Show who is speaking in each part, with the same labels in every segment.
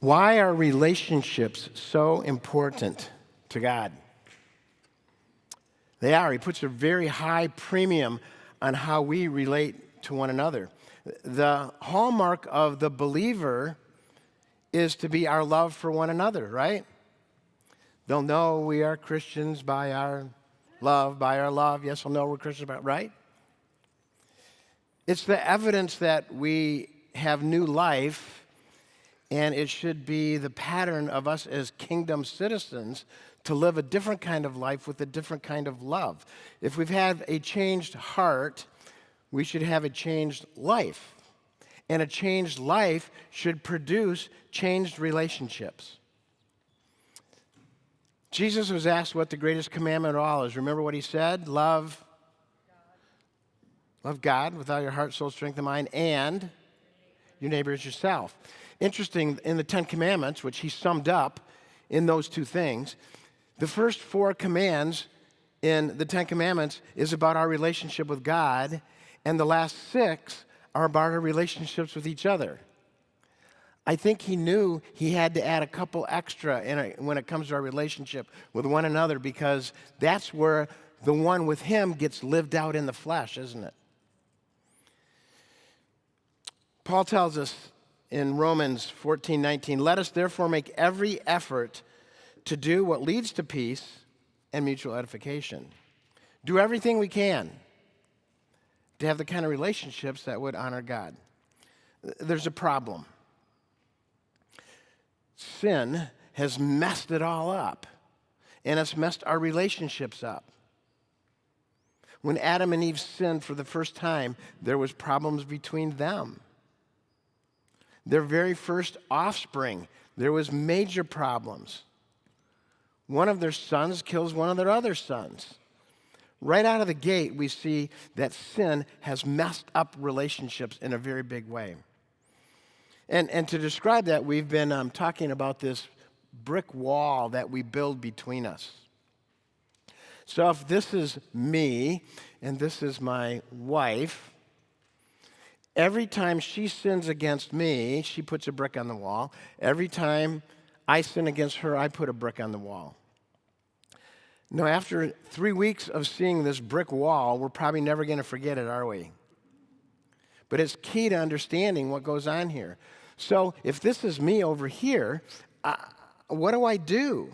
Speaker 1: Why are relationships so important to God? They are. He puts a very high premium on how we relate to one another. The hallmark of the believer is to be our love for one another, right? They'll know we are Christians by our love. Yes, they'll know we're Christians by, right? It's the evidence that we have new life. And it should be the pattern of us as kingdom citizens to live a different kind of life with a different kind of love. If we've had a changed heart, we should have a changed life. And a changed life should produce changed relationships. Jesus was asked what the greatest commandment of all is. Remember what he said? Love God with all your heart, soul, strength, and mind, and your neighbor as yourself. Interesting, in the Ten Commandments, which he summed up in those two things, the first 4 commands in the Ten Commandments is about our relationship with God, and the last 6 are about our relationships with each other. I think he knew he had to add a couple extra when it comes to our relationship with one another, because that's where the one with him gets lived out in the flesh, isn't it? Paul tells us in Romans 14:19, let us therefore make every effort to do what leads to peace and mutual edification. Do everything we can to have the kind of relationships that would honor God. There's a problem. Sin has messed it all up, and it's messed our relationships up. When Adam and Eve sinned for the first time, there was problems between them. Their very first offspring, there was major problems. One of their sons kills one of their other sons. Right out of the gate, we see that sin has messed up relationships in a very big way. And to describe that, we've been talking about this brick wall that we build between us. So if this is me and this is my wife, every time she sins against me, she puts a brick on the wall. Every time I sin against her, I put a brick on the wall. Now, after 3 weeks of seeing this brick wall, we're probably never going to forget it, are we? But it's key to understanding what goes on here. So if this is me over here, what do I do?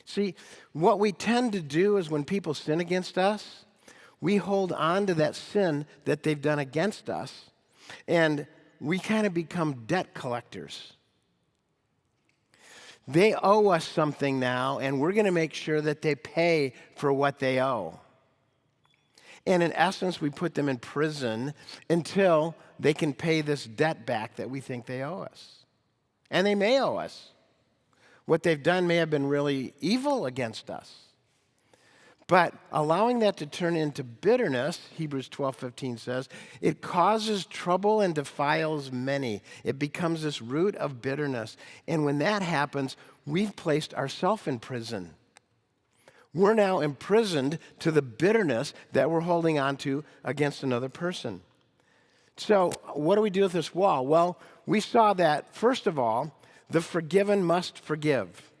Speaker 1: See, what we tend to do is when people sin against us, we hold on to that sin that they've done against us, and we kind of become debt collectors. They owe us something now, and we're going to make sure that they pay for what they owe. And in essence, we put them in prison until they can pay this debt back that we think they owe us. And they may owe us. What they've done may have been really evil against us. But allowing that to turn into bitterness, Hebrews 12:15 says, it causes trouble and defiles many. It becomes this root of bitterness. And when that happens, we've placed ourselves in prison. We're now imprisoned to the bitterness that we're holding on to against another person. So what do we do with this wall? Well, we saw that, first of all, the forgiven must forgive.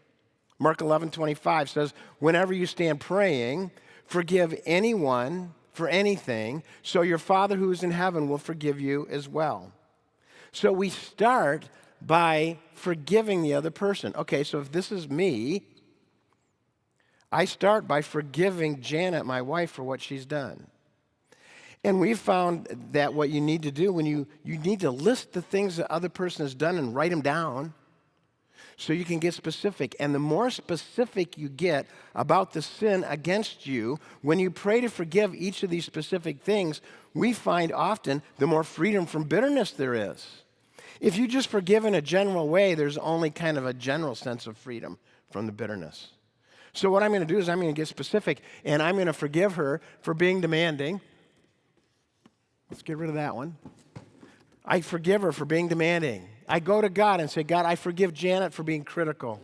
Speaker 1: Mark 11:25 says, whenever you stand praying, forgive anyone for anything, so your Father who is in heaven will forgive you as well. So we start by forgiving the other person. Okay, so if this is me, I start by forgiving Janet, my wife, for what she's done. And we've found that what you need to do when you need to list the things the other person has done and write them down so you can get specific. And the more specific you get about the sin against you, when you pray to forgive each of these specific things, we find often the more freedom from bitterness there is. If you just forgive in a general way, there's only kind of a general sense of freedom from the bitterness. So what I'm going to do is I'm going to get specific, and I'm going to forgive her for being demanding. Let's get rid of that one. I forgive her for being demanding. I go to God and say, God, I forgive Janet for being critical.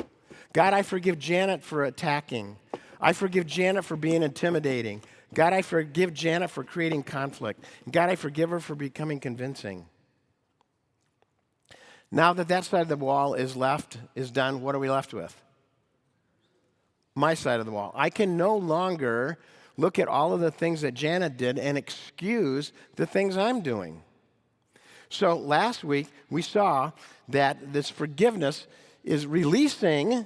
Speaker 1: God, I forgive Janet for attacking. I forgive Janet for being intimidating. God, I forgive Janet for creating conflict. God, I forgive her for becoming convincing. Now that that side of the wall is done, what are we left with? My side of the wall. I can no longer look at all of the things that Janet did and excuse the things I'm doing. So last week, we saw that this forgiveness is releasing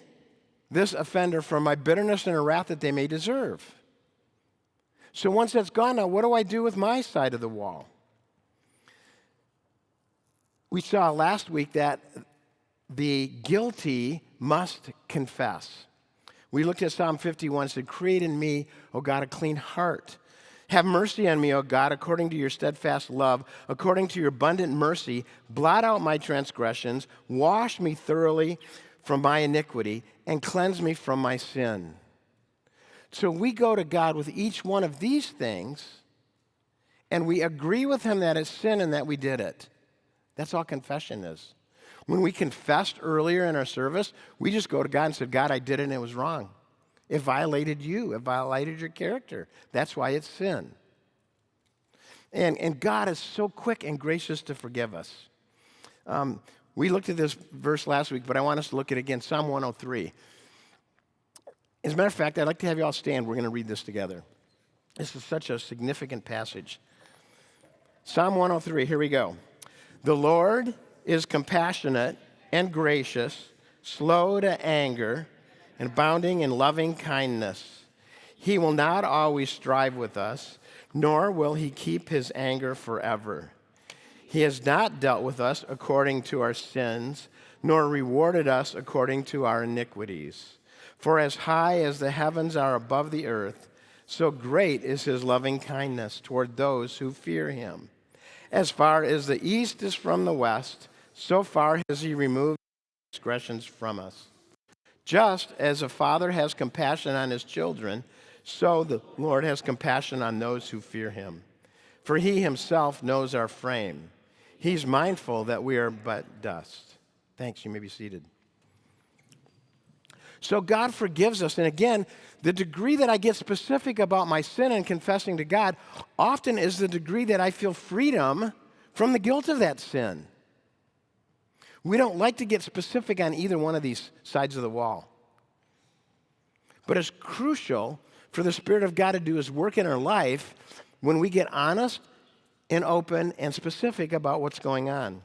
Speaker 1: this offender from my bitterness and a wrath that they may deserve. So once that's gone, now what do I do with my side of the wall? We saw last week that the guilty must confess. We looked at Psalm 51 and said, create in me, O God, a clean heart. Have mercy on me, O God, according to your steadfast love, according to your abundant mercy. Blot out my transgressions, wash me thoroughly from my iniquity, and cleanse me from my sin. So we go to God with each one of these things, and we agree with him that it's sin and that we did it. That's all confession is. When we confessed earlier in our service, we just go to God and said, God, I did it and it was wrong. It violated you. It violated your character. That's why it's sin. And God is so quick and gracious to forgive us. We looked at this verse last week, but I want us to look at it again, Psalm 103. As a matter of fact, I'd like to have you all stand. We're going to read this together. This is such a significant passage. Psalm 103, here we go. The Lord is compassionate and gracious, slow to anger, and abounding in loving kindness. He will not always strive with us, nor will he keep his anger forever. He has not dealt with us according to our sins, nor rewarded us according to our iniquities. For as high as the heavens are above the earth, so great is his loving kindness toward those who fear him. As far as the east is from the west, so far has he removed transgressions from us. Just as a father has compassion on his children, so the Lord has compassion on those who fear him. For he himself knows our frame. He's mindful that we are but dust. Thanks, you may be seated. So God forgives us. And again, the degree that I get specific about my sin and confessing to God often is the degree that I feel freedom from the guilt of that sin. We don't like to get specific on either one of these sides of the wall. But it's crucial for the Spirit of God to do his work in our life when we get honest and open and specific about what's going on.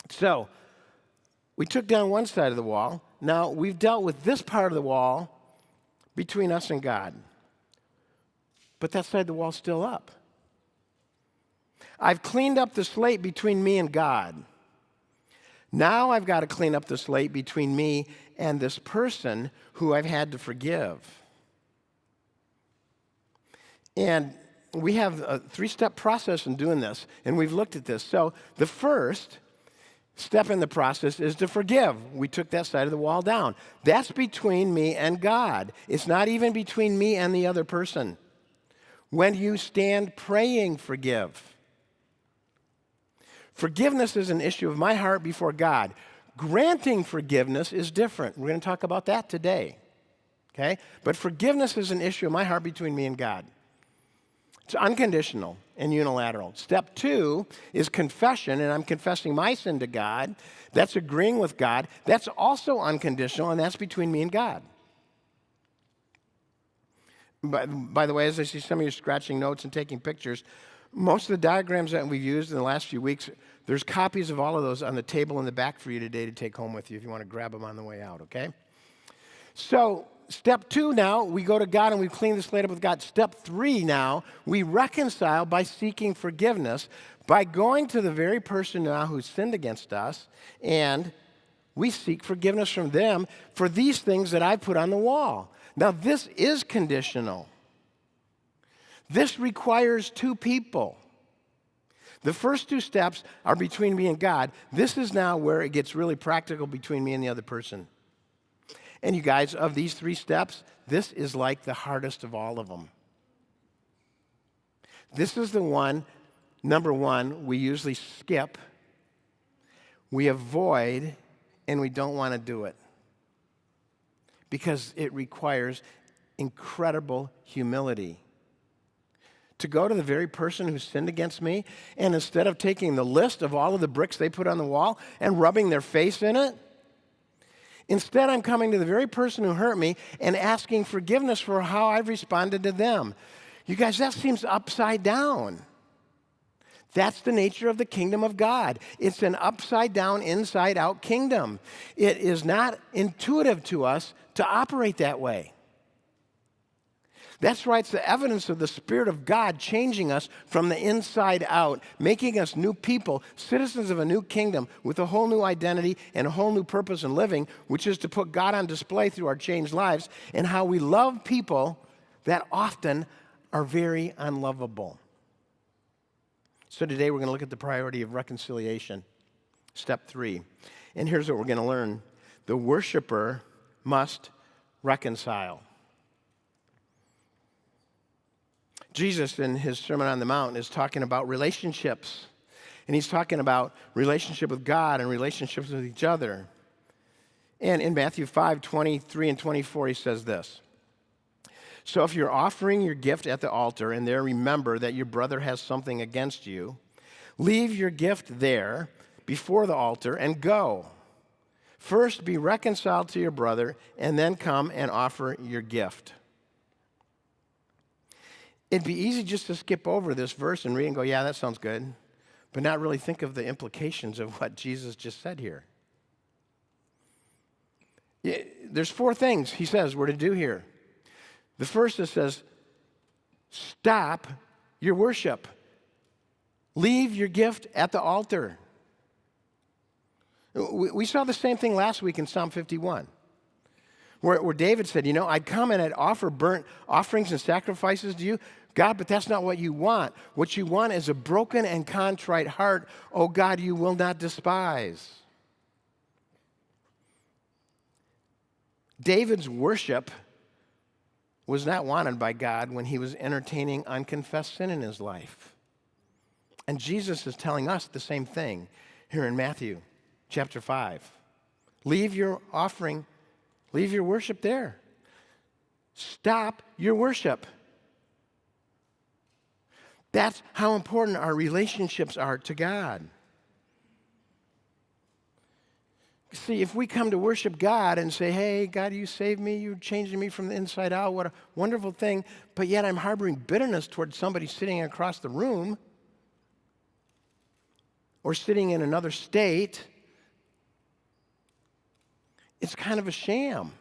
Speaker 1: So, we took down one side of the wall. Now, we've dealt with this part of the wall between us and God. But that side of the wall's still up. I've cleaned up the slate between me and God. Now I've got to clean up the slate between me and this person who I've had to forgive. And we have a 3-step process in doing this, and we've looked at this. So the first step in the process is to forgive. We took that side of the wall down. That's between me and God. It's not even between me and the other person. When you stand praying, forgive. Forgiveness is an issue of my heart before God. Granting forgiveness is different. We're going to talk about that today. Okay? But forgiveness is an issue of my heart between me and God. It's unconditional and unilateral. Step 2 is confession, and I'm confessing my sin to God. That's agreeing with God. That's also unconditional, and that's between me and God. By the way, as I see some of you scratching notes and taking pictures, most of the diagrams that we've used in the last few weeks, there's copies of all of those on the table in the back for you today to take home with you if you want to grab them on the way out, okay? So, step 2 now, we go to God and we clean the slate up with God. Step 3 now, we reconcile by seeking forgiveness, by going to the very person now who sinned against us, and we seek forgiveness from them for these things that I put on the wall. Now, this is conditional. This requires 2 people. The first 2 steps are between me and God. This is now where it gets really practical between me and the other person. And you guys, of these 3 steps, this is like the hardest of all of them. This is the one, number 1, we usually skip, we avoid, and we don't want to do it. Because it requires incredible humility to go to the very person who sinned against me, and instead of taking the list of all of the bricks they put on the wall and rubbing their face in it, instead I'm coming to the very person who hurt me and asking forgiveness for how I've responded to them. You guys, that seems upside down. That's the nature of the kingdom of God. It's an upside down, inside out kingdom. It is not intuitive to us to operate that way. That's why it's the evidence of the Spirit of God changing us from the inside out, making us new people, citizens of a new kingdom with a whole new identity and a whole new purpose in living, which is to put God on display through our changed lives and how we love people that often are very unlovable. So today we're going to look at the priority of reconciliation, step 3. And here's what we're going to learn. The worshiper must reconcile. Jesus, in his Sermon on the Mount, is talking about relationships. And he's talking about relationship with God and relationships with each other. And in Matthew 5:23 and 24, he says this. So if you're offering your gift at the altar and there remember that your brother has something against you, leave your gift there before the altar and go. First be reconciled to your brother and then come and offer your gift. It'd be easy just to skip over this verse and read and go, yeah, that sounds good, but not really think of the implications of what Jesus just said here. There's 4 things he says we're to do here. The first, it says, stop your worship. Leave your gift at the altar. We saw the same thing last week in Psalm 51, where David said, I'd come and I'd offer burnt offerings and sacrifices to you, God, but that's not what you want. What you want is a broken and contrite heart. Oh, God, you will not despise. David's worship was not wanted by God when he was entertaining unconfessed sin in his life. And Jesus is telling us the same thing here in Matthew chapter 5. Leave your offering, leave your worship there. Stop your worship. That's how important our relationships are to God. See, if we come to worship God and say, hey, God, you saved me, you're changing me from the inside out, what a wonderful thing, but yet I'm harboring bitterness towards somebody sitting across the room or sitting in another state, it's kind of a sham.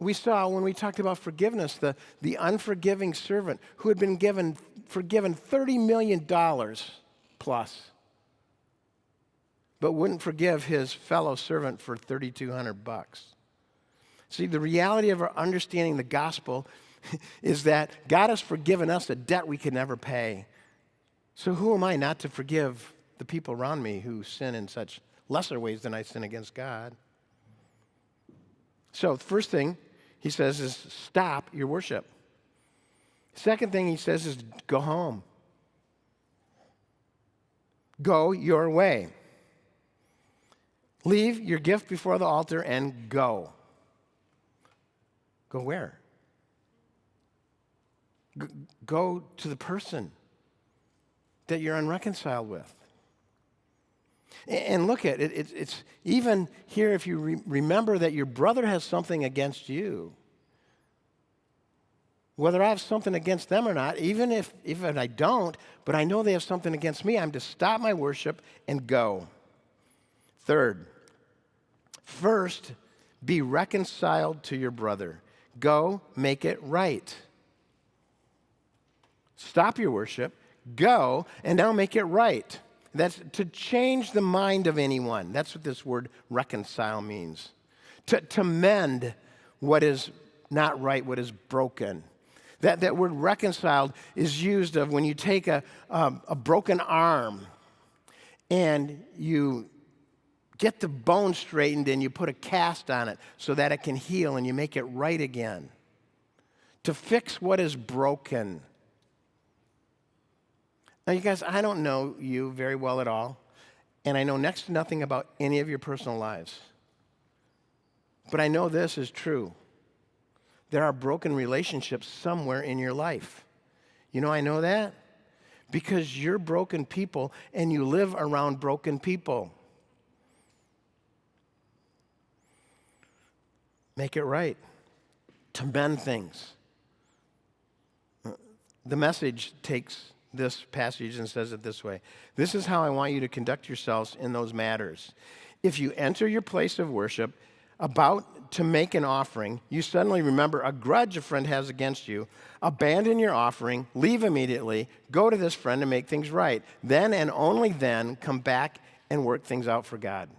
Speaker 1: We saw when we talked about forgiveness, the unforgiving servant who had been forgiven $30 million plus, but wouldn't forgive his fellow servant for $3,200. See, the reality of our understanding the gospel is that God has forgiven us a debt we could never pay. So who am I not to forgive the people around me who sin in such lesser ways than I sin against God? So the first thing he says is stop your worship. Second thing he says is go home. Go your way. Leave your gift before the altar and go. Go where? Go to the person that you're unreconciled with. And look at it. It's even here if you remember that your brother has something against you. Whether I have something against them or not, even if I don't, but I know they have something against me, I'm to stop my worship and go. Third, first, be reconciled to your brother. Go make it right. Stop your worship, go, and now make it right. That's to change the mind of anyone. That's what this word reconcile means. To mend what is not right, what is broken. That word reconciled is used of when you take a broken arm and you get the bone straightened and you put a cast on it so that it can heal and you make it right again. To fix what is broken. Now, you guys, I don't know you very well at all, and I know next to nothing about any of your personal lives. But I know this is true, There are broken relationships somewhere in your life. You know I know that? Because you're broken people and you live around broken people. Make it right. To mend things. The Message takes this passage and says it this way. This is how I want you to conduct yourselves in those matters. If you enter your place of worship about to make an offering, you suddenly remember a grudge a friend has against you, abandon your offering, leave immediately, go to this friend and make things right. Then and only then come back and work things out for God.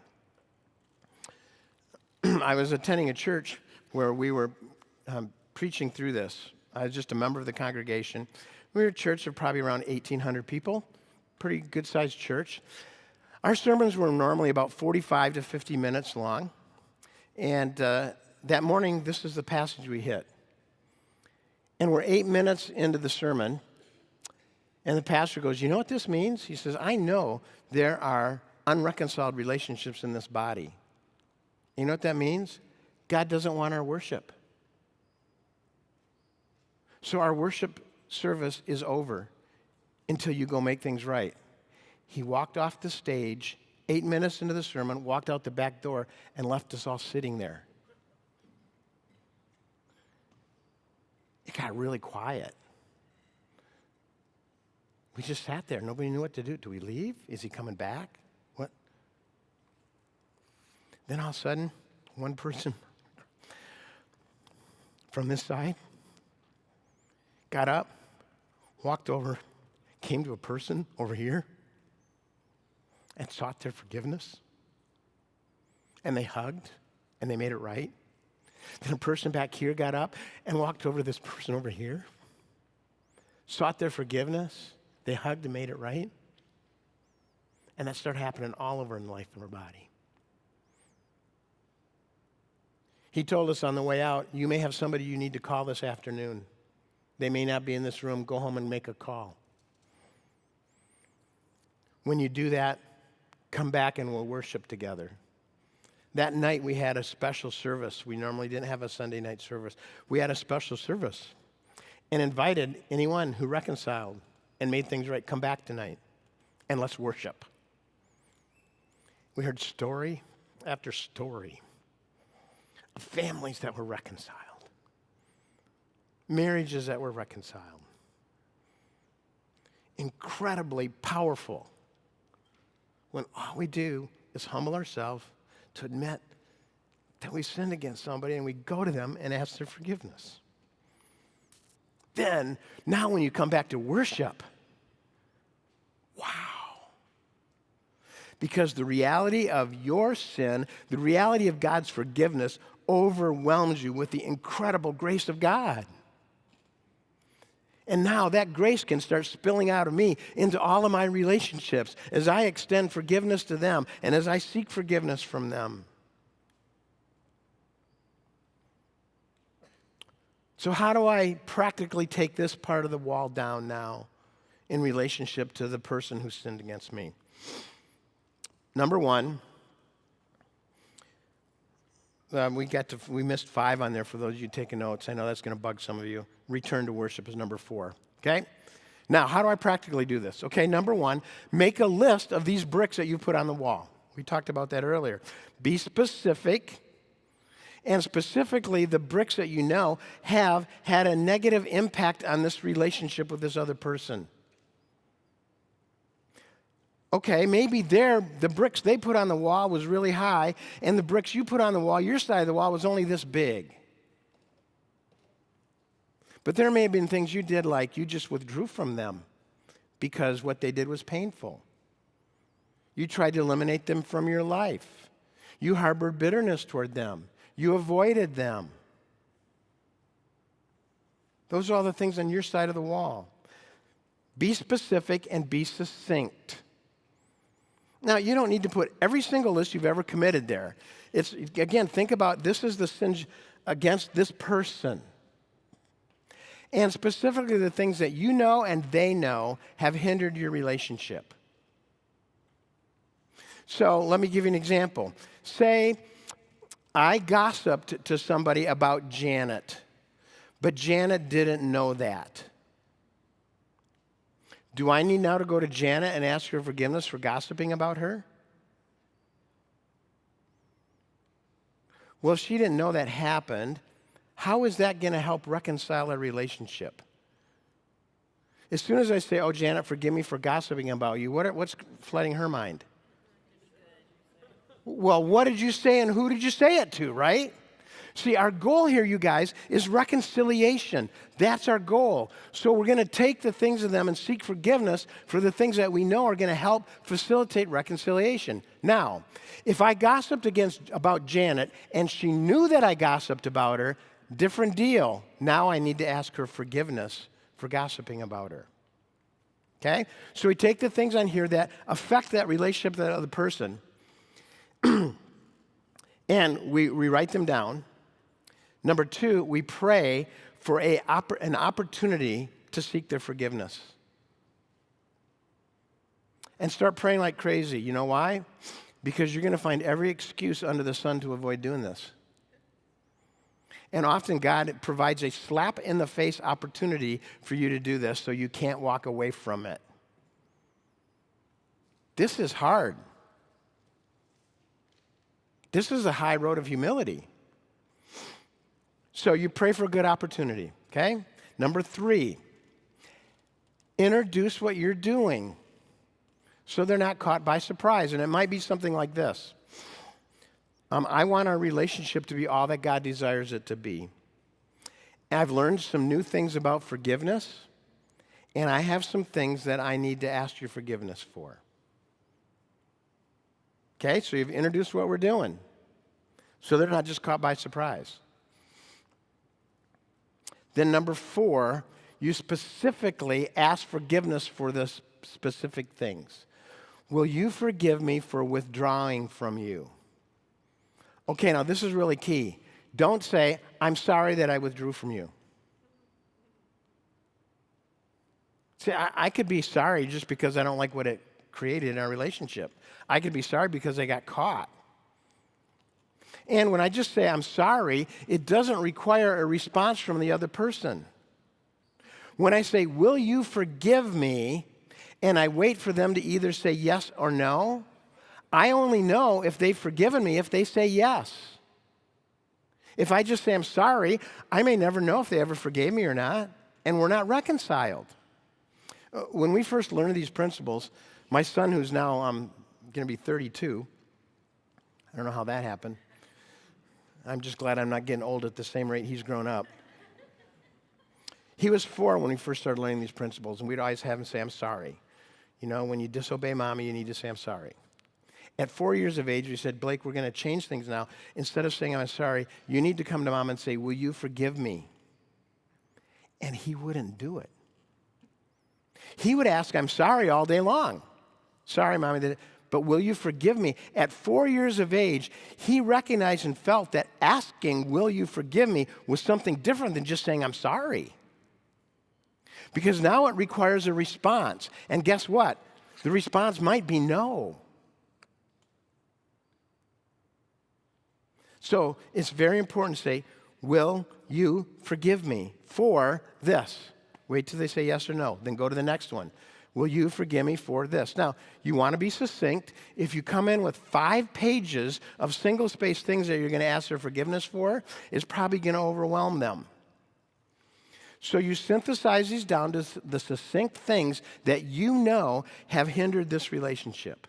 Speaker 1: I was attending a church where we were preaching through this. I was just a member of the congregation. We were a church of probably around 1,800 people, pretty good-sized church. Our sermons were normally about 45 to 50 minutes long. And that morning, this is the passage we hit. And we're 8 minutes into the sermon, and the pastor goes, you know what this means? He says, I know there are unreconciled relationships in this body. You know what that means? God doesn't want our worship. So our worship service is over until you go make things right. He walked off the stage 8 minutes into the sermon, walked out the back door, and left us all sitting there. It got really quiet. We just sat there. Nobody knew what to do. Do we leave? Is he coming back? What? Then all of a sudden, one person from this side got up, walked over, came to a person over here, and sought their forgiveness. And they hugged, and they made it right. Then a person back here got up and walked over to this person over here, sought their forgiveness. They hugged and made it right. And that started happening all over in the life of our body. He told us on the way out, you may have somebody you need to call this afternoon. They may not be in this room. Go home and make a call. When you do that, come back and we'll worship together. That night we had a special service. We normally didn't have a Sunday night service. We had a special service and invited anyone who reconciled and made things right, come back tonight and let's worship. We heard story after story of families that were reconciled. Marriages that were reconciled. Incredibly powerful when all we do is humble ourselves to admit that we sinned against somebody and we go to them and ask their forgiveness. Then, now when you come back to worship, wow. Because the reality of your sin, the reality of God's forgiveness overwhelms you with the incredible grace of God. And now that grace can start spilling out of me into all of my relationships as I extend forgiveness to them and as I seek forgiveness from them. So how do I practically take this part of the wall down now in relationship to the person who sinned against me? Number one, we missed 5 on there for those of you taking notes. I know that's going to bug some of you. Return to worship is number 4, okay? Now, how do I practically do this? Okay, number 1, make a list of these bricks that you put on the wall. We talked about that earlier. Be specific, and specifically the bricks that you know have had a negative impact on this relationship with this other person. Okay, maybe the bricks they put on the wall was really high, and the bricks you put on the wall, your side of the wall, was only this big. But there may have been things you did like you just withdrew from them because what they did was painful. You tried to eliminate them from your life. You harbored bitterness toward them. You avoided them. Those are all the things on your side of the wall. Be specific and be succinct. Now, you don't need to put every single list you've ever committed there. Again, think about this is the sin against this person. And specifically the things that you know and they know have hindered your relationship. So let me give you an example. Say I gossiped to somebody about Janet. But Janet didn't know that. Do I need now to go to Janet and ask her forgiveness for gossiping about her? Well, if she didn't know that happened, how is that going to help reconcile a relationship? As soon as I say, oh, Janet, forgive me for gossiping about you, what's flooding her mind? Well, what did you say and who did you say it to, right? See, our goal here, you guys, is reconciliation. That's our goal. So we're going to take the things of them and seek forgiveness for the things that we know are going to help facilitate reconciliation. Now, if I gossiped about Janet and she knew that I gossiped about her, different deal. Now I need to ask her forgiveness for gossiping about her. Okay? So we take the things on here that affect that relationship with that other person, and we write them down. Number 2, we pray for an opportunity to seek their forgiveness. And start praying like crazy. You know why? Because you're going to find every excuse under the sun to avoid doing this. And often God provides a slap-in-the-face opportunity for you to do this so you can't walk away from it. This is hard. This is a high road of humility. So you pray for a good opportunity, okay? Number 3, introduce what you're doing so they're not caught by surprise. And it might be something like this. I want our relationship to be all that God desires it to be. I've learned some new things about forgiveness, and I have some things that I need to ask your forgiveness for. Okay, so you've introduced what we're doing, so they're not just caught by surprise. Then number 4, you specifically ask forgiveness for the specific things. Will you forgive me for withdrawing from you? Okay, now this is really key. Don't say, I'm sorry that I withdrew from you. See, I could be sorry just because I don't like what it created in our relationship. I could be sorry because I got caught. And when I just say I'm sorry, it doesn't require a response from the other person. When I say, will you forgive me, and I wait for them to either say yes or no, I only know if they've forgiven me if they say yes. If I just say I'm sorry, I may never know if they ever forgave me or not, and we're not reconciled. When we first learned these principles, my son, who's now going to be 32, I don't know how that happened. I'm just glad I'm not getting old at the same rate he's grown up. He was 4 when we first started learning these principles, and we'd always have him say, I'm sorry. You know, when you disobey mommy, you need to say, I'm sorry. At 4 years of age, we said, Blake, we're going to change things now. Instead of saying, I'm sorry, you need to come to mom and say, will you forgive me? And he wouldn't do it. He would ask, I'm sorry all day long. Sorry, mommy, but will you forgive me? At 4 years of age, he recognized and felt that asking, will you forgive me, was something different than just saying, I'm sorry. Because now it requires a response. And guess what? The response might be no. So it's very important to say, will you forgive me for this? Wait till they say yes or no. Then go to the next one. Will you forgive me for this? Now, you want to be succinct. If you come in with 5 pages of single-spaced things that you're going to ask their forgiveness for, it's probably going to overwhelm them. So you synthesize these down to the succinct things that you know have hindered this relationship.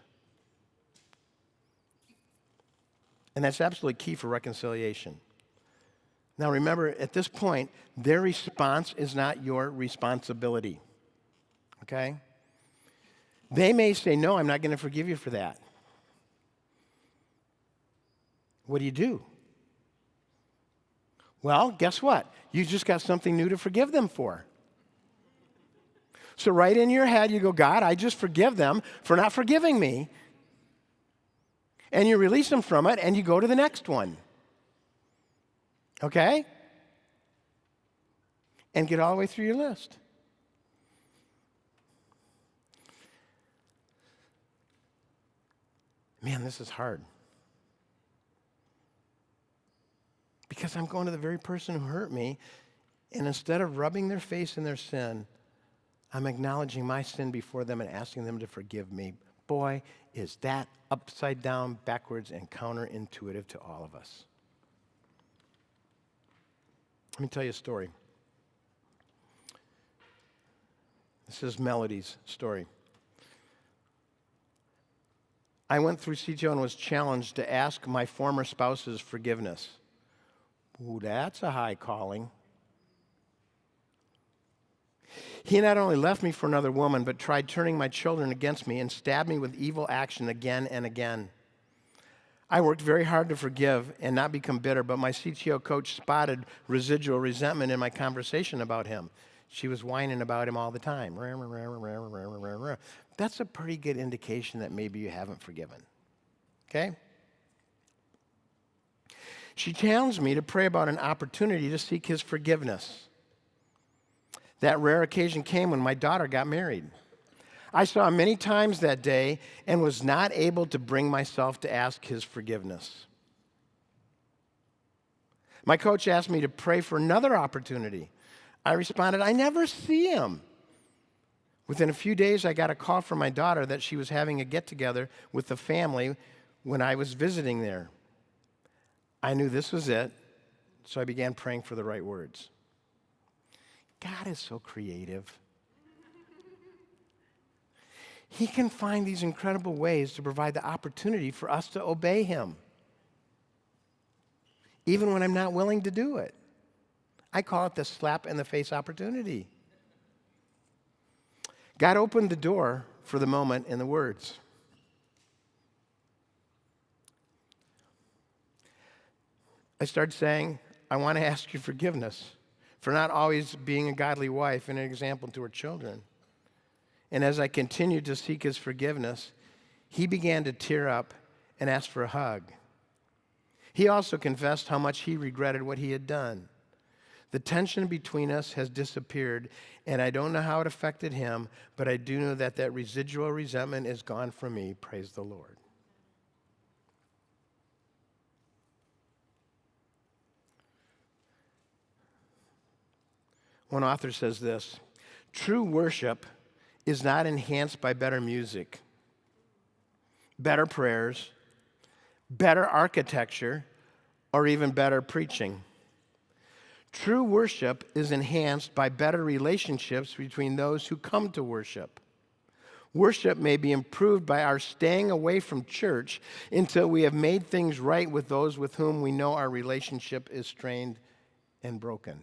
Speaker 1: And that's absolutely key for reconciliation. Now remember, at this point, their response is not your responsibility. Okay? They may say, no, I'm not going to forgive you for that. What do you do? Well, guess what? You just got something new to forgive them for. So right in your head, you go, God, I just forgive them for not forgiving me. And you release them from it, and you go to the next one. Okay? And get all the way through your list. Man, this is hard. Because I'm going to the very person who hurt me, And instead of rubbing their face in their sin, I'm acknowledging my sin before them and asking them to forgive me. Boy, is that upside down, backwards, and counterintuitive to all of us. Let me tell you a story. This is Melody's story. I went through CTO and was challenged to ask my former spouse's forgiveness. Ooh, that's a high calling. He not only left me for another woman, but tried turning my children against me and stabbed me with evil action again and again. I worked very hard to forgive and not become bitter, but my CTO coach spotted residual resentment in my conversation about him. She was whining about him all the time. That's a pretty good indication that maybe you haven't forgiven. Okay? She challenged me to pray about an opportunity to seek his forgiveness. That rare occasion came when my daughter got married. I saw him many times that day and was not able to bring myself to ask his forgiveness. My coach asked me to pray for another opportunity. I responded, I never see him. Within a few days, I got a call from my daughter that she was having a get-together with the family when I was visiting there. I knew this was it, so I began praying for the right words. God is so creative. He can find these incredible ways to provide the opportunity for us to obey him, even when I'm not willing to do it. I call it the slap-in-the-face opportunity. God opened the door for the moment in the words. I started saying, I want to ask you forgiveness for not always being a godly wife and an example to her children. And as I continued to seek his forgiveness, he began to tear up and ask for a hug. He also confessed how much he regretted what he had done. The tension between us has disappeared, and I don't know how it affected him, but I do know that that residual resentment is gone from me. Praise the Lord. One author says this, true worship is not enhanced by better music, better prayers, better architecture, or even better preaching. True worship is enhanced by better relationships between those who come to worship. Worship may be improved by our staying away from church until we have made things right with those with whom we know our relationship is strained and broken.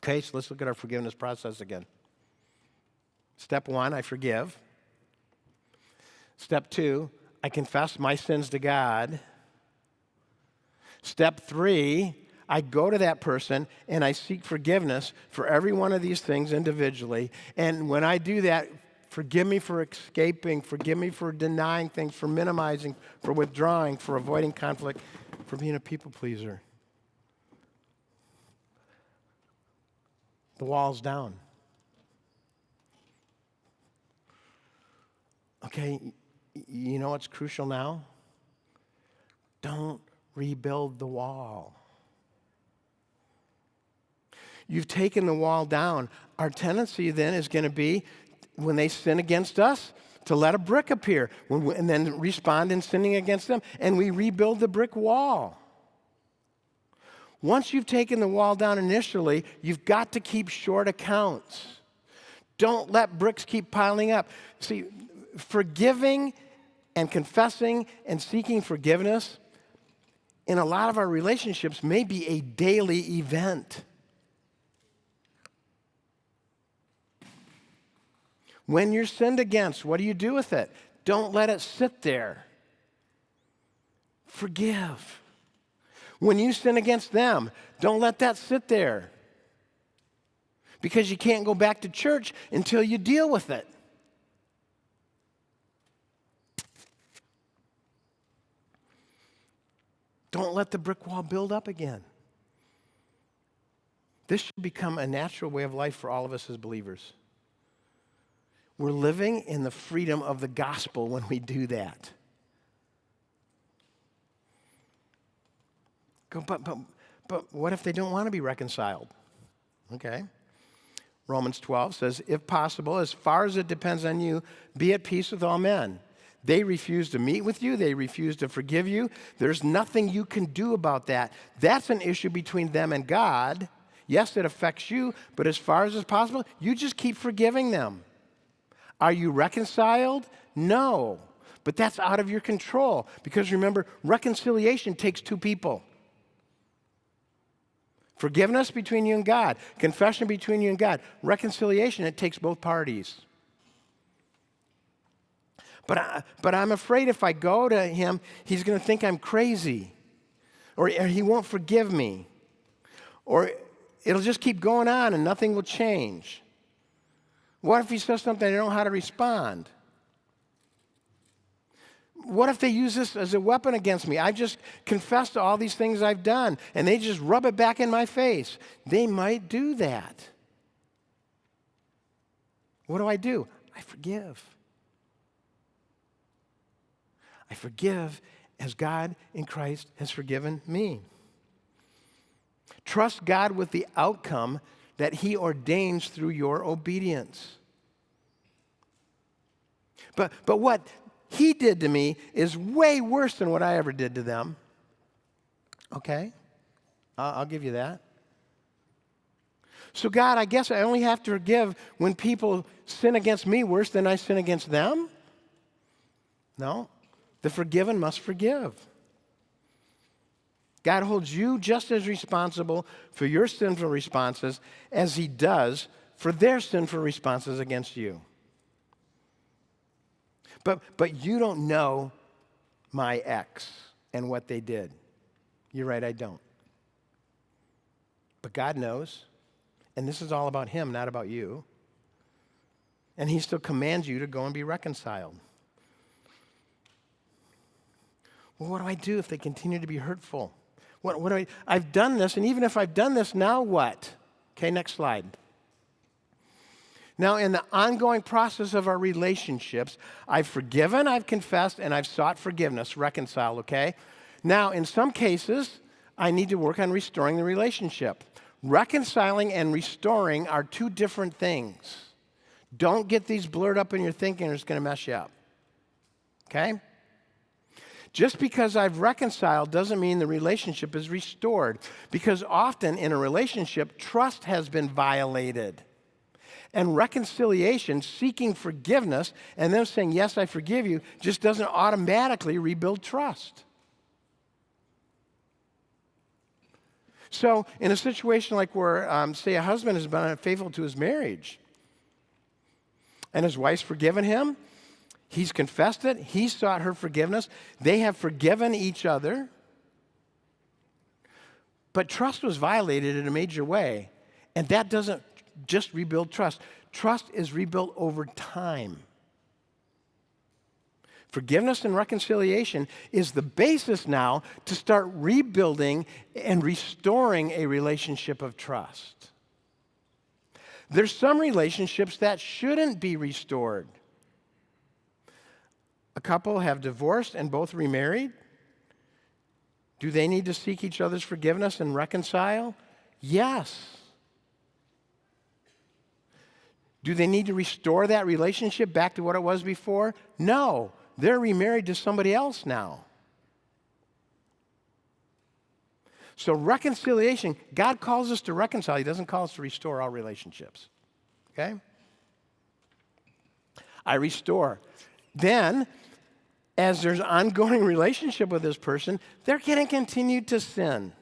Speaker 1: Okay, so let's look at our forgiveness process again. Step 1, I forgive. Step 2, I confess my sins to God. Step 3, I go to that person and I seek forgiveness for every one of these things individually. And when I do that, forgive me for escaping, forgive me for denying things, for minimizing, for withdrawing, for avoiding conflict, for being a people pleaser. The wall's down. Okay, you know what's crucial now? Don't rebuild the wall. You've taken the wall down. Our tendency then is going to be, when they sin against us, to let a brick appear and then respond in sinning against them, and we rebuild the brick wall. Once you've taken the wall down initially, you've got to keep short accounts. Don't let bricks keep piling up. See, forgiving and confessing and seeking forgiveness in a lot of our relationships may be a daily event. When you're sinned against, what do you do with it? Don't let it sit there. Forgive. When you sin against them, don't let that sit there. Because you can't go back to church until you deal with it. Don't let the brick wall build up again. This should become a natural way of life for all of us as believers. We're living in the freedom of the gospel when we do that. Go, but what if they don't want to be reconciled? Okay. Romans 12 says, if possible, as far as it depends on you, be at peace with all men. They refuse to meet with you. They refuse to forgive you. There's nothing you can do about that. That's an issue between them and God. Yes, it affects you, but as far as it's possible, you just keep forgiving them. Are you reconciled? No. But that's out of your control. Because remember, reconciliation takes two people. Forgiveness between you and God. Confession between you and God. Reconciliation, it takes both parties. But I'm afraid if I go to him, he's going to think I'm crazy. Or he won't forgive me. Or it'll just keep going on and nothing will change. What if he says something I don't know how to respond? What if they use this as a weapon against me? I just confessed to all these things I've done, and they just rub it back in my face. They might do that. What do? I forgive. I forgive as God in Christ has forgiven me. Trust God with the outcome that he ordains through your obedience. But what he did to me is way worse than what I ever did to them. Okay? I'll give you that. So God, I guess I only have to forgive when people sin against me worse than I sin against them? No. The forgiven must forgive. God holds you just as responsible for your sinful responses as he does for their sinful responses against you. But you don't know my ex and what they did. You're right, I don't. But God knows, and this is all about him, not about you. And he still commands you to go and be reconciled. Well, what do I do if they continue to be hurtful? What do I've done this, and even if I've done this, now what? Okay, next slide. Now, in the ongoing process of our relationships, I've forgiven, I've confessed, and I've sought forgiveness, reconciled, okay? Now, in some cases, I need to work on restoring the relationship. Reconciling and restoring are two different things. Don't get these blurred up in your thinking, or it's going to mess you up, okay? Just because I've reconciled doesn't mean the relationship is restored, because often in a relationship, trust has been violated. And reconciliation, seeking forgiveness, and them saying, yes, I forgive you, just doesn't automatically rebuild trust. So in a situation like where, say, a husband has been unfaithful to his marriage, and his wife's forgiven him, he's confessed it, he sought her forgiveness, they have forgiven each other, but trust was violated in a major way, and that doesn't just rebuild trust. Trust is rebuilt over time. Forgiveness and reconciliation is the basis now to start rebuilding and restoring a relationship of trust. There's some relationships that shouldn't be restored. A couple have divorced and both remarried. Do they need to seek each other's forgiveness and reconcile? Yes. Do they need to restore that relationship back to what it was before? No. They're remarried to somebody else now. So reconciliation, God calls us to reconcile. He doesn't call us to restore all relationships. Okay? I restore. Then, as there's ongoing relationship with this person, they're going to continue to sin.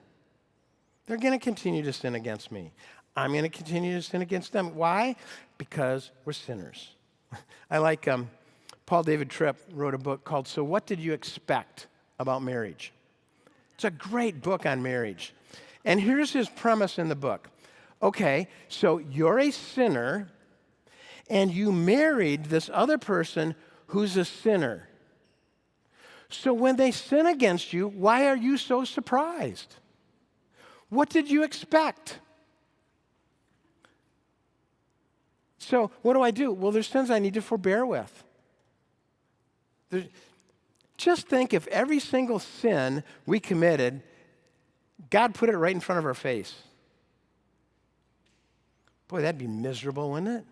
Speaker 1: They're going to continue to sin against me. I'm going to continue to sin against them. Why? Because we're sinners. I like Paul David Tripp wrote a book called So What Did You Expect About Marriage? It's a great book on marriage. And here's his premise in the book. Okay, so you're a sinner, and you married this other person who's a sinner. So when they sin against you, why are you so surprised? What did you expect? So what do? Well, there's sins I need to forbear with. Just think if every single sin we committed, God put it right in front of our face. Boy, that'd be miserable, wouldn't it?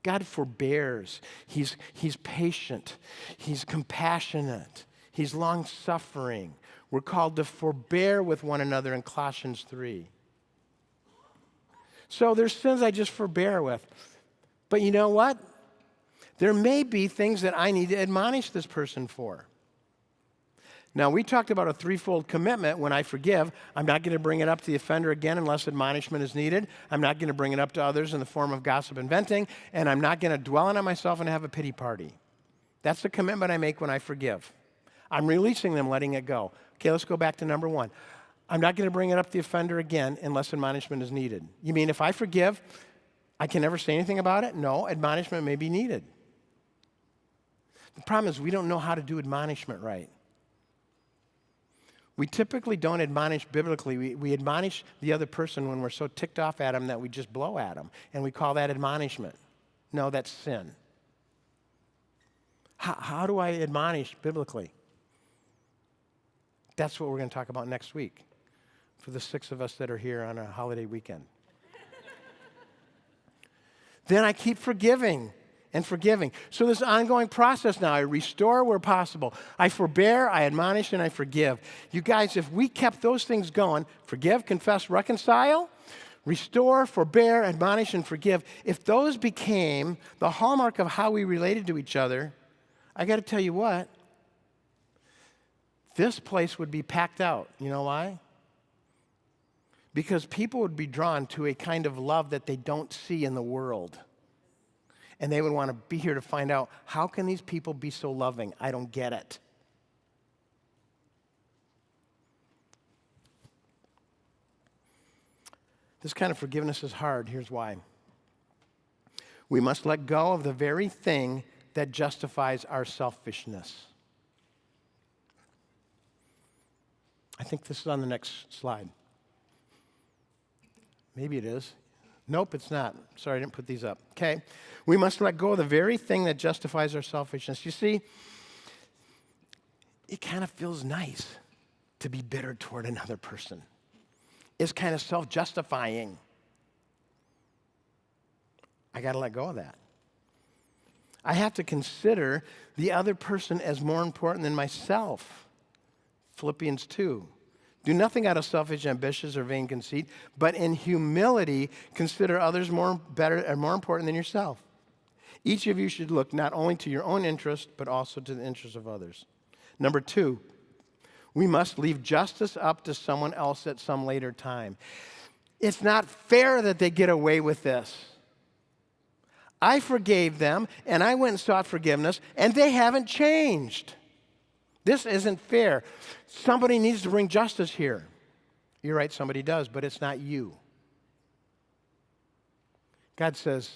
Speaker 1: God forbears. He's patient. He's compassionate. He's long-suffering. We're called to forbear with one another in Colossians 3. So there's sins I just forbear with. But you know what? There may be things that I need to admonish this person for. Now, we talked about a threefold commitment when I forgive. I'm not going to bring it up to the offender again unless admonishment is needed. I'm not going to bring it up to others in the form of gossip and venting. And I'm not going to dwell on myself and have a pity party. That's the commitment I make when I forgive. I'm releasing them, letting it go. Okay, let's go back to number one. I'm not going to bring it up to the offender again unless admonishment is needed. You mean if I forgive, I can never say anything about it? No, admonishment may be needed. The problem is we don't know how to do admonishment right. We typically don't admonish biblically. We admonish the other person when we're so ticked off at them that we just blow at them, and we call that admonishment. No, that's sin. How do I admonish biblically? That's what we're going to talk about next week for the 6 of us that are here on a holiday weekend. Then I keep forgiving and forgiving. So this ongoing process now, I restore where possible. I forbear, I admonish, and I forgive. You guys, if we kept those things going, forgive, confess, reconcile, restore, forbear, admonish, and forgive, if those became the hallmark of how we related to each other, I got to tell you what, this place would be packed out. You know why? Because people would be drawn to a kind of love that they don't see in the world. And they would want to be here to find out, how can these people be so loving? I don't get it. This kind of forgiveness is hard. Here's why. We must let go of the very thing that justifies our selfishness. I think this is on the next slide. Maybe it is. Nope, it's not. Sorry, I didn't put these up. Okay. We must let go of the very thing that justifies our selfishness. You see, it kind of feels nice to be bitter toward another person. It's kind of self-justifying. I got to let go of that. I have to consider the other person as more important than myself. Philippians 2. Do nothing out of selfish ambitions or vain conceit, but in humility consider others more important than yourself. Each of you should look not only to your own interest, but also to the interests of others. Number 2, we must leave justice up to someone else at some later time. It's not fair that they get away with this. I forgave them, and I went and sought forgiveness, and they haven't changed. This isn't fair. Somebody needs to bring justice here. You're right, somebody does, but it's not you. God says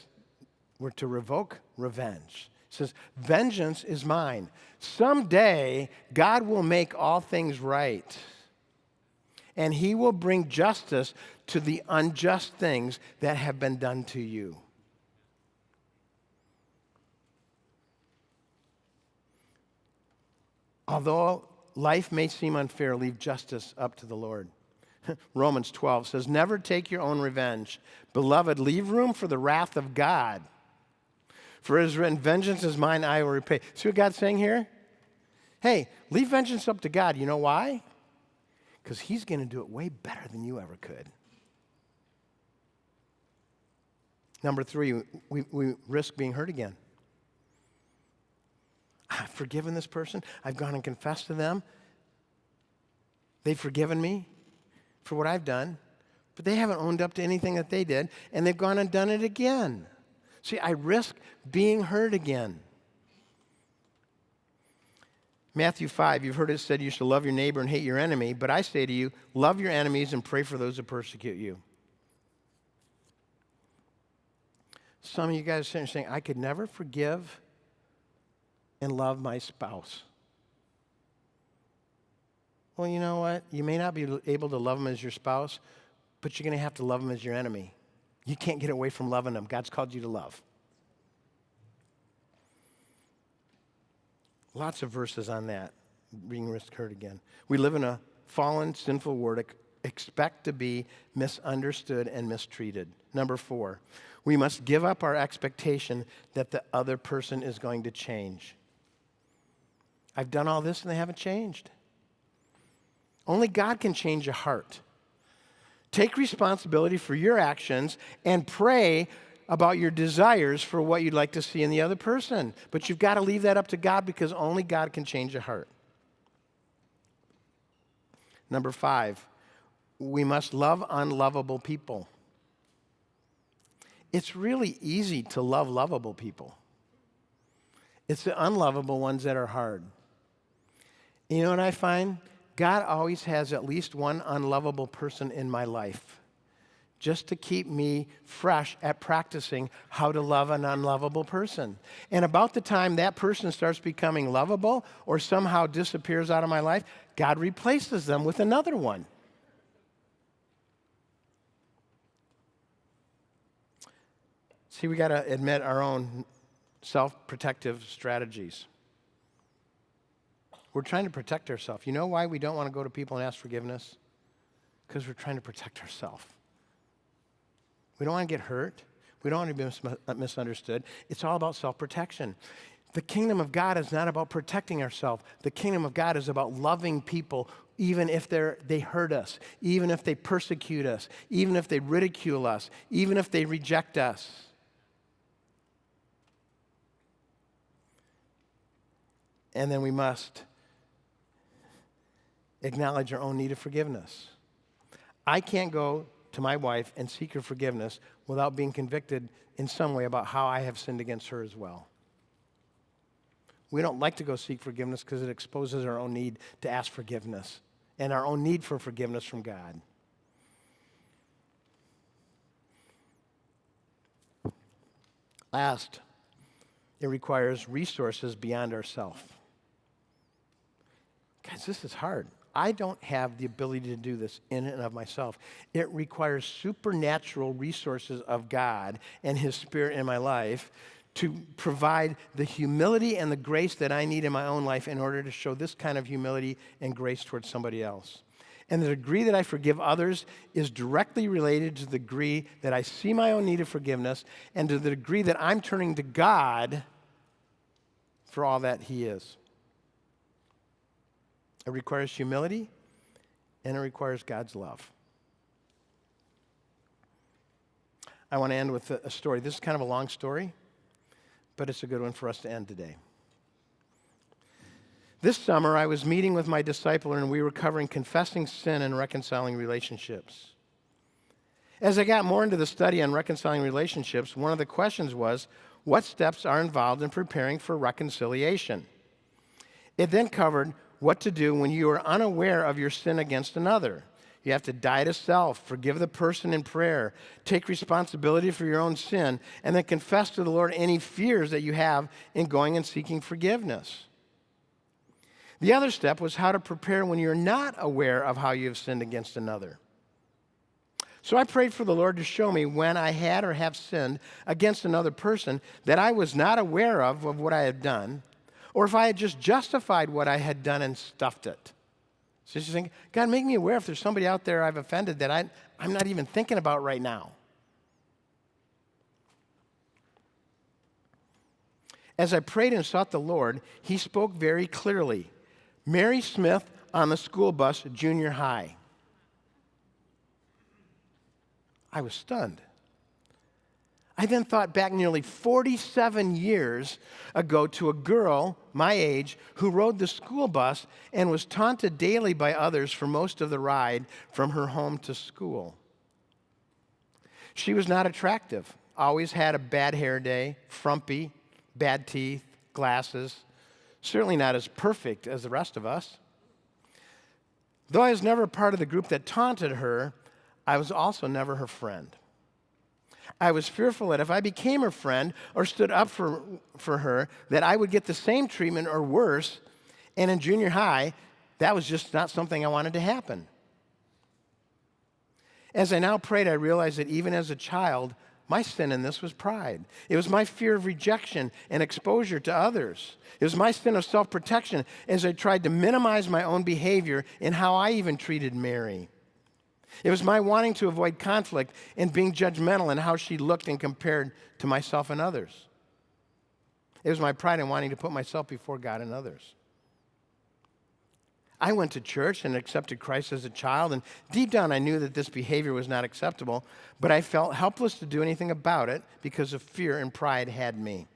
Speaker 1: we're to revoke revenge. He says, vengeance is mine. Someday, God will make all things right. And he will bring justice to the unjust things that have been done to you. Although life may seem unfair, leave justice up to the Lord. Romans 12 says, never take your own revenge. Beloved, leave room for the wrath of God. For it is written, vengeance is mine, I will repay. See what God's saying here? Hey, leave vengeance up to God. You know why? Because he's going to do it way better than you ever could. Number 3, we risk being hurt again. I've forgiven this person. I've gone and confessed to them. They've forgiven me for what I've done, but they haven't owned up to anything that they did, and they've gone and done it again. See, I risk being hurt again. Matthew 5, you've heard it said you should love your neighbor and hate your enemy, but I say to you, love your enemies and pray for those who persecute you. Some of you guys are sitting there saying, I could never forgive and love my spouse. Well, you know what? You may not be able to love them as your spouse, but you're going to have to love them as your enemy. You can't get away from loving them. God's called you to love. Lots of verses on that, being risk hurt again. We live in a fallen, sinful world expect to be misunderstood and mistreated. Number 4, we must give up our expectation that the other person is going to change. I've done all this and they haven't changed. Only God can change a heart. Take responsibility for your actions and pray about your desires for what you'd like to see in the other person. But you've got to leave that up to God because only God can change a heart. Number 5, we must love unlovable people. It's really easy to love lovable people. It's the unlovable ones that are hard. You know what I find? God always has at least one unlovable person in my life just to keep me fresh at practicing how to love an unlovable person. And about the time that person starts becoming lovable or somehow disappears out of my life, God replaces them with another one. See, we got to admit our own self-protective strategies. We're trying to protect ourselves. You know why we don't want to go to people and ask forgiveness? Because we're trying to protect ourselves. We don't want to get hurt. We don't want to be misunderstood. It's all about self-protection. The kingdom of God is not about protecting ourselves. The kingdom of God is about loving people even if they hurt us, even if they persecute us, even if they ridicule us, even if they reject us. And then we must acknowledge our own need of forgiveness. I can't go to my wife and seek her forgiveness without being convicted in some way about how I have sinned against her as well. We don't like to go seek forgiveness because it exposes our own need to ask forgiveness and our own need for forgiveness from God. Last, it requires resources beyond ourselves. Guys, this is hard. I don't have the ability to do this in and of myself. It requires supernatural resources of God and His Spirit in my life to provide the humility and the grace that I need in my own life in order to show this kind of humility and grace towards somebody else. And the degree that I forgive others is directly related to the degree that I see my own need of forgiveness and to the degree that I'm turning to God for all that He is. It requires humility, and it requires God's love. I want to end with a story. This is kind of a long story, but it's a good one for us to end today. This summer, I was meeting with my discipler, and we were covering confessing sin and reconciling relationships. As I got more into the study on reconciling relationships, one of the questions was, what steps are involved in preparing for reconciliation? It then covered what to do when you are unaware of your sin against another. You have to die to self, forgive the person in prayer, take responsibility for your own sin, and then confess to the Lord any fears that you have in going and seeking forgiveness. The other step was how to prepare when you're not aware of how you have sinned against another. So I prayed for the Lord to show me when I had or have sinned against another person that I was not aware of what I had done, or if I had just justified what I had done and stuffed it. So she's saying, God, make me aware if there's somebody out there I've offended that I'm not even thinking about right now. As I prayed and sought the Lord, He spoke very clearly. Mary Smith on the school bus, junior high. I was stunned. I then thought back nearly 47 years ago to a girl my age who rode the school bus and was taunted daily by others for most of the ride from her home to school. She was not attractive, always had a bad hair day, frumpy, bad teeth, glasses, certainly not as perfect as the rest of us. Though I was never part of the group that taunted her, I was also never her friend. I was fearful that if I became her friend or stood up for her, that I would get the same treatment or worse, and in junior high, that was just not something I wanted to happen. As I now prayed, I realized that even as a child, My sin in this was pride. It was my fear of rejection and exposure to others. It was my sin of self-protection as I tried to minimize my own behavior in how I even treated Mary. It was my wanting to avoid conflict and being judgmental in how she looked and compared to myself and others. It was my pride in wanting to put myself before God and others. I went to church and accepted Christ as a child, and deep down I knew that this behavior was not acceptable, but I felt helpless to do anything about it because of fear and pride had me.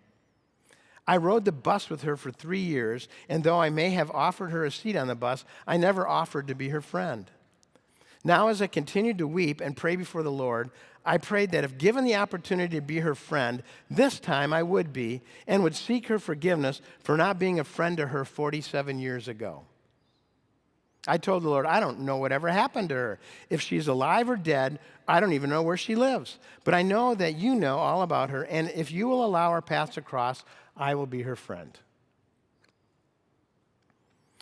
Speaker 1: I rode the bus with her for 3 years, and though I may have offered her a seat on the bus, I never offered to be her friend. Now, as I continued to weep and pray before the Lord, I prayed that if given the opportunity to be her friend, this time I would be and would seek her forgiveness for not being a friend to her 47 years ago. I told the Lord, I don't know whatever happened to her. If she's alive or dead, I don't even know where she lives. But I know that you know all about her, and if you will allow our paths to cross, I will be her friend.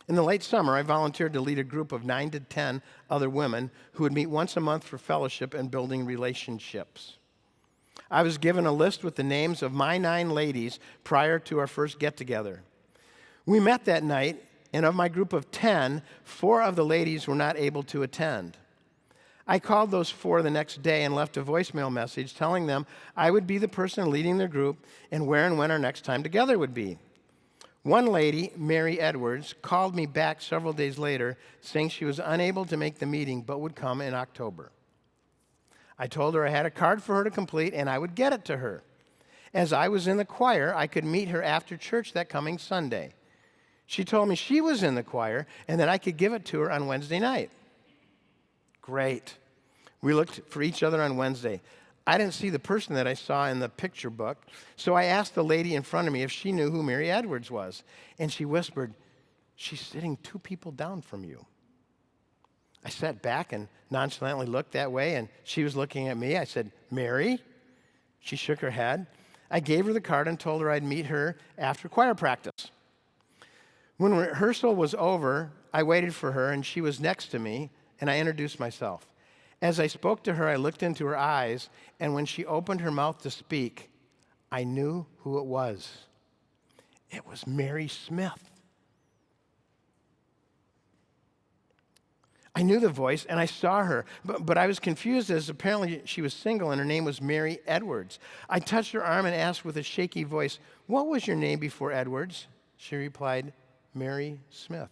Speaker 1: In the late summer, I volunteered to lead a group of 9 to 10 other women who would meet once a month for fellowship and building relationships. I was given a list with the names of my 9 ladies prior to our first get-together. We met that night, and of my group of 10, 4 of the ladies were not able to attend. I called those 4 the next day and left a voicemail message telling them I would be the person leading their group and where and when our next time together would be. One lady, Mary Edwards, called me back several days later saying she was unable to make the meeting but would come in October. I told her I had a card for her to complete and I would get it to her. As I was in the choir, I could meet her after church that coming Sunday. She told me she was in the choir and that I could give it to her on Wednesday night. Great. We looked for each other on Wednesday. I didn't see the person that I saw in the picture book, so I asked the lady in front of me if she knew who Mary Edwards was. And she whispered, "She's sitting 2 people down from you." I sat back and nonchalantly looked that way, and she was looking at me. I said, "Mary?" She shook her head. I gave her the card and told her I'd meet her after choir practice. When rehearsal was over, I waited for her, and she was next to me, and I introduced myself. As I spoke to her, I looked into her eyes, and when she opened her mouth to speak, I knew who it was. It was Mary Smith. I knew the voice, and I saw her, but I was confused as apparently she was single, and her name was Mary Edwards. I touched her arm and asked with a shaky voice, "What was your name before Edwards?" She replied, "Mary Smith."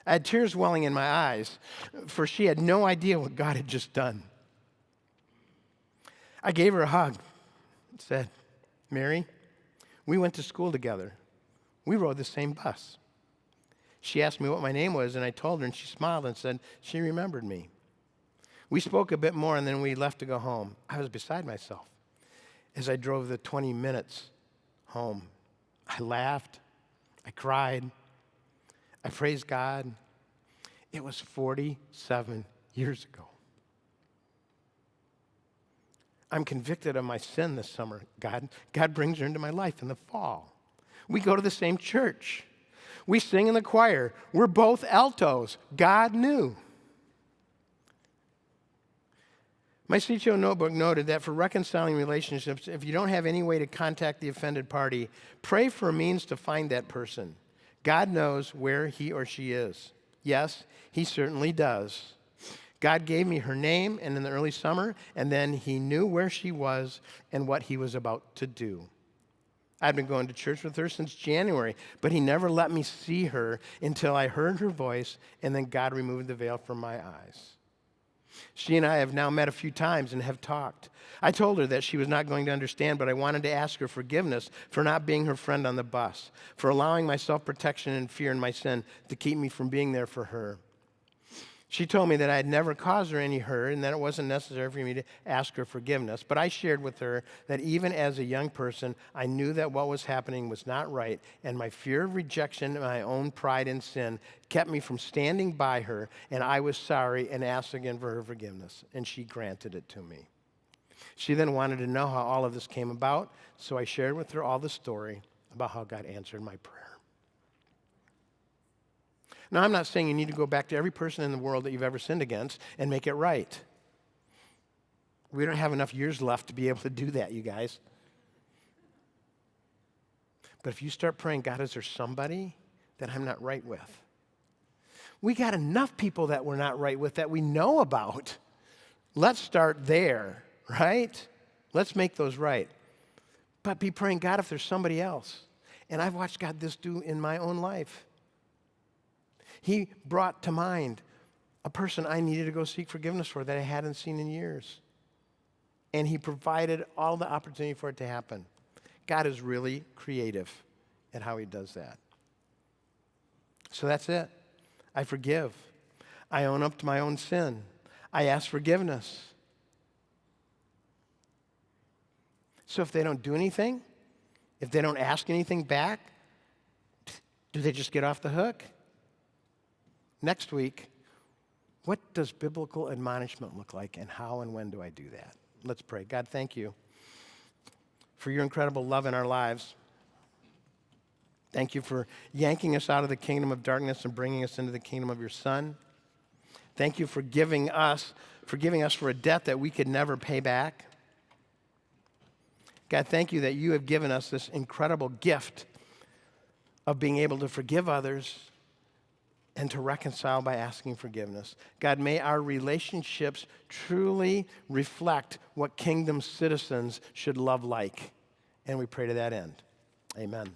Speaker 1: I had tears welling in my eyes, for she had no idea what God had just done. I gave her a hug and said, "Mary, we went to school together. We rode the same bus." She asked me what my name was, and I told her, and she smiled and said she remembered me. We spoke a bit more, and then we left to go home. I was beside myself as I drove the 20 minutes home. I laughed. I cried. I praised God. It was 47 years ago. I'm convicted of my sin this summer. God brings her into my life in the fall. We go to the same church. We sing in the choir. We're both altos. God knew. My CTO notebook noted that for reconciling relationships, if you don't have any way to contact the offended party, pray for a means to find that person. God knows where he or she is. Yes, he certainly does. God gave me her name and in the early summer, and then he knew where she was and what he was about to do. I'd been going to church with her since January, but he never let me see her until I heard her voice, and then God removed the veil from my eyes. She and I have now met a few times and have talked. I told her that she was not going to understand, but I wanted to ask her forgiveness for not being her friend on the bus, for allowing my self-protection and fear and my sin to keep me from being there for her. She told me that I had never caused her any hurt and that it wasn't necessary for me to ask her forgiveness. But I shared with her that even as a young person, I knew that what was happening was not right, and my fear of rejection and my own pride and sin kept me from standing by her, and I was sorry and asked again for her forgiveness, and she granted it to me. She then wanted to know how all of this came about, so I shared with her all the story about how God answered my prayer. Now, I'm not saying you need to go back to every person in the world that you've ever sinned against and make it right. We don't have enough years left to be able to do that, you guys. But if you start praying, God, is there somebody that I'm not right with? We got enough people that we're not right with that we know about. Let's start there, right? Let's make those right. But be praying, God, if there's somebody else. And I've watched God this do in my own life. He brought to mind a person I needed to go seek forgiveness for that I hadn't seen in years. And he provided all the opportunity for it to happen. God is really creative at how he does that. So that's it. I forgive. I own up to my own sin. I ask forgiveness. So if they don't do anything, if they don't ask anything back, do they just get off the hook? Next week, what does biblical admonishment look like, and how and when do I do that? Let's pray. God, thank you for your incredible love in our lives. Thank you for yanking us out of the kingdom of darkness and bringing us into the kingdom of your Son. Thank you for giving us for a debt that we could never pay back. God, thank you that you have given us this incredible gift of being able to forgive others and to reconcile by asking forgiveness. God, may our relationships truly reflect what kingdom citizens should love like. And we pray to that end. Amen.